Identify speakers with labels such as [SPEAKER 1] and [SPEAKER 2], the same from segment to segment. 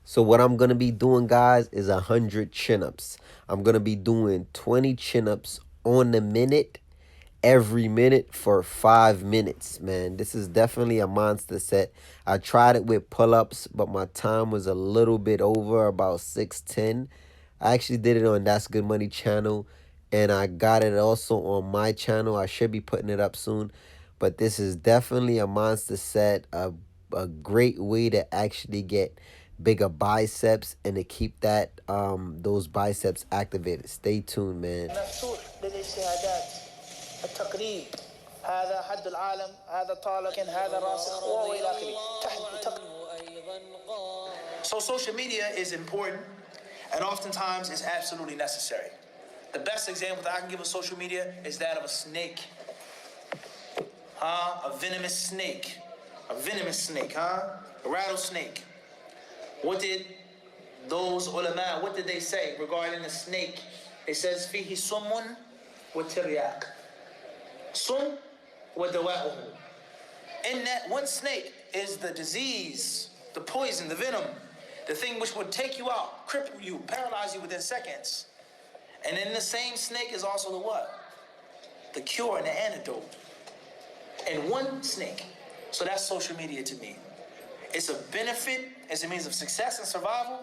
[SPEAKER 1] So what I'm gonna be doing, guys, is 100 chin-ups. I'm gonna be doing 20 chin-ups on the minute, every minute for 5 minutes, man. This is definitely a monster set. I tried it with pull-ups, but my time was a little bit over, about 6:10. I actually did it on That's Good Money channel, and I got it also on my channel. I should be putting it up soon. But this is definitely a monster set, a great way to actually get bigger biceps and to keep that those biceps activated. Stay tuned, man. هذا حد العالم، هذا طالب، هذا راسخ والى اخره. So social media is important and oftentimes is absolutely necessary. The best example that I can give of social media is that of a snake. A venomous snake. A venomous snake, A rattlesnake. What did those ulama, what did they say regarding the snake? It says, فيه سم وترياق. Sum وَدَوَاؤُهُ. In that one snake is the disease, the poison, the venom, the thing which would take you out, cripple you, paralyze you within seconds. And in the same snake is also the what? The cure and the antidote. In one snake. So that's social media to me. It's a benefit, it's a means of success and survival,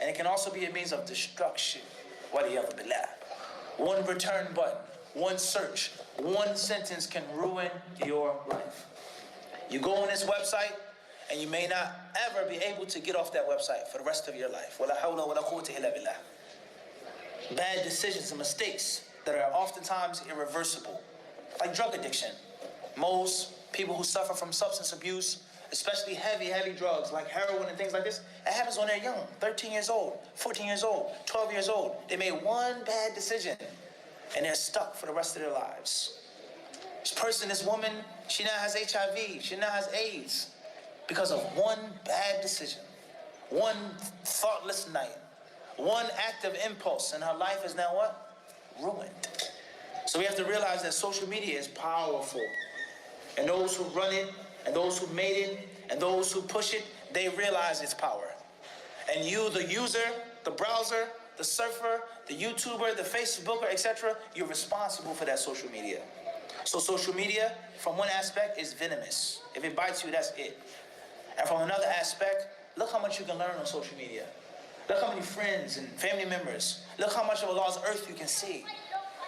[SPEAKER 1] and it can also be a means of destruction. وَلِيَضْ بِاللَّهِ. One return button, one search, one sentence can ruin your life. You go on this website, and you may not ever be able to get off that website for the rest of your life. وَلَا حَوْلَ وَلَا قُوَّةَ إِلَّا بِاللَّهِ. Bad decisions and mistakes that are oftentimes irreversible, like drug addiction. Most people who suffer from substance abuse, especially heavy drugs like heroin and things like this, it happens when they're young, 13 years old, 14 years old, 12 years old. They made one bad decision, and they're stuck for the rest of their lives. This person, this woman, she now has HIV, she now has AIDS because of one bad decision, one thoughtless night, one act of impulse, and her life is now what? Ruined. So we have to realize that social media is powerful, and those who run it, and those who made it, and those who push it, they realize its power. And you, the user, the browser, the surfer, the YouTuber, the Facebooker, etc., you're responsible for that social media. So social media, from one aspect, is venomous. If it bites you, that's it. And from another aspect, look how much you can learn on social media. Look how many friends and family members. Look how much of Allah's earth you can see.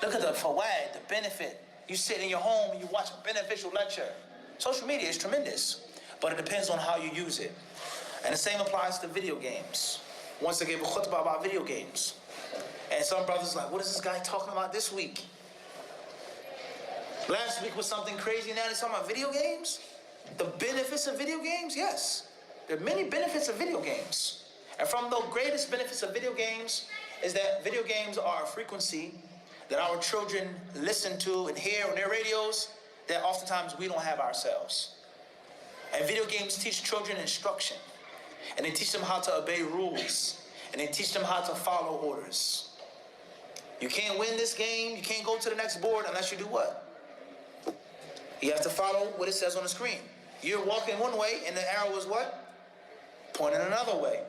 [SPEAKER 1] Look at the fawaid, the benefit. You sit in your home and you watch a beneficial lecture. Social media is tremendous, but it depends on how you use it. And the same applies to video games. Once I gave a khutbah about video games. And some brothers like, what is this guy talking about this week? Last week was something crazy, now he's talking about video games? The benefits of video games? Yes. There are many benefits of video games. And from the greatest benefits of video games is that video games are a frequency that our children listen to and hear on their radios that oftentimes we don't have ourselves. And video games teach children instruction. And they teach them how to obey rules. And they teach them how to follow orders. You can't win this game, you can't go to the next board unless you do what? You have to follow what it says on the screen. You're walking one way and the arrow is what? Pointing another way.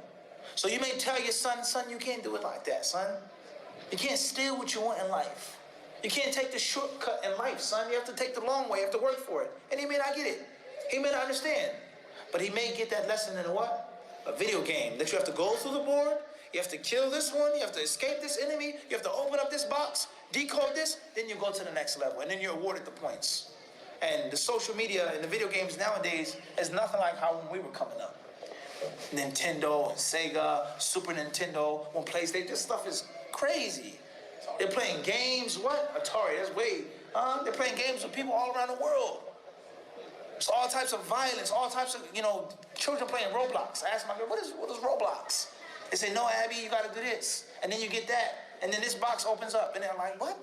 [SPEAKER 1] So you may tell your son, you can't do it like that, son. You can't steal what you want in life. You can't take the shortcut in life, son. You have to take the long way. You have to work for it. And he may not get it. He may not understand. But he may get that lesson in a what? A video game. That you have to go through the board. You have to kill this one. You have to escape this enemy. You have to open up this box, decode this. Then you go to the next level. And then you're awarded the points. And the social media and the video games nowadays is nothing like how when we were coming up. Nintendo, Sega, Super Nintendo, when PlayStation, this stuff is crazy. They're playing games, what? Atari, that's way. They're playing games with people all around the world. It's all types of violence, all types of, children playing Roblox. I ask my girl, what is Roblox? They say, no, Abby, you gotta do this. And then you get that. And then this box opens up. And they're like, what?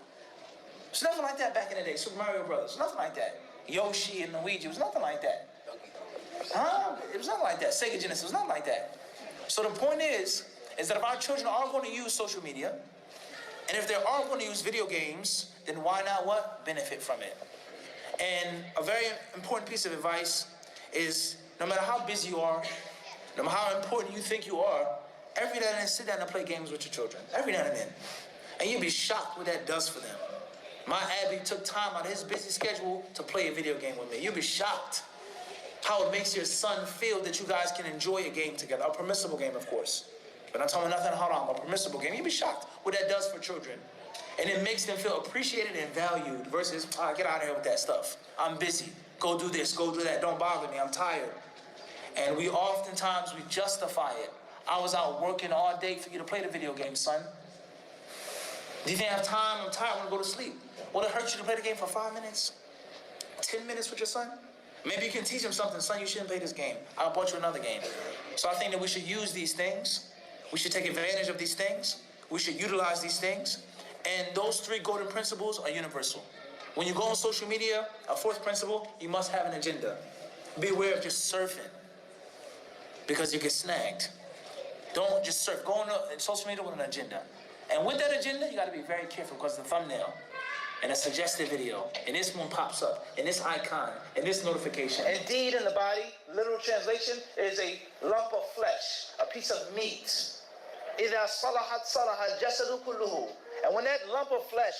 [SPEAKER 1] It's nothing like that back in the day. Super Mario Brothers, nothing like that. Yoshi and Luigi, it was nothing like that. It was nothing like that. Sega Genesis, it was nothing like that. So the point is that if our children are going to use social media, and if they are going to use video games, then why not what? Benefit from it. And a very important piece of advice is no matter how busy you are, no matter how important you think you are, every now and then sit down and play games with your children. Every now and then. And you'll be shocked what that does for them. My Abby took time out of his busy schedule to play a video game with me. You'll be shocked how it makes your son feel that you guys can enjoy a game together. A permissible game, of course. But I'm talking nothing haram, a permissible game. You'll be shocked what that does for children. And it makes them feel appreciated and valued versus, get out of here with that stuff. I'm busy. Go do this, go do that. Don't bother me, I'm tired. And we justify it. I was out working all day for you to play the video game, son. Do you think I have time? I'm tired, I want to go to sleep. Will it hurt you to play the game for 5 minutes? 10 minutes with your son? Maybe you can teach him something. Son, you shouldn't play this game. I'll bought you another game. So I think that we should use these things. We should take advantage of these things. We should utilize these things. And those 3 golden principles are universal. When you go on social media, a 4th principle, you must have an agenda. Beware of just surfing, because you get snagged. Don't just surf. Go on social media with an agenda. And with that agenda, you got to be very careful, because the thumbnail and a suggested video, and this one pops up, and this icon, and this notification. Indeed, in the body, literal translation, is a lump of flesh, a piece of meat. إِذَا صَلَحَتْ صَلَحَ الْجَسَدُ كُلُّهُ. And when that lump of flesh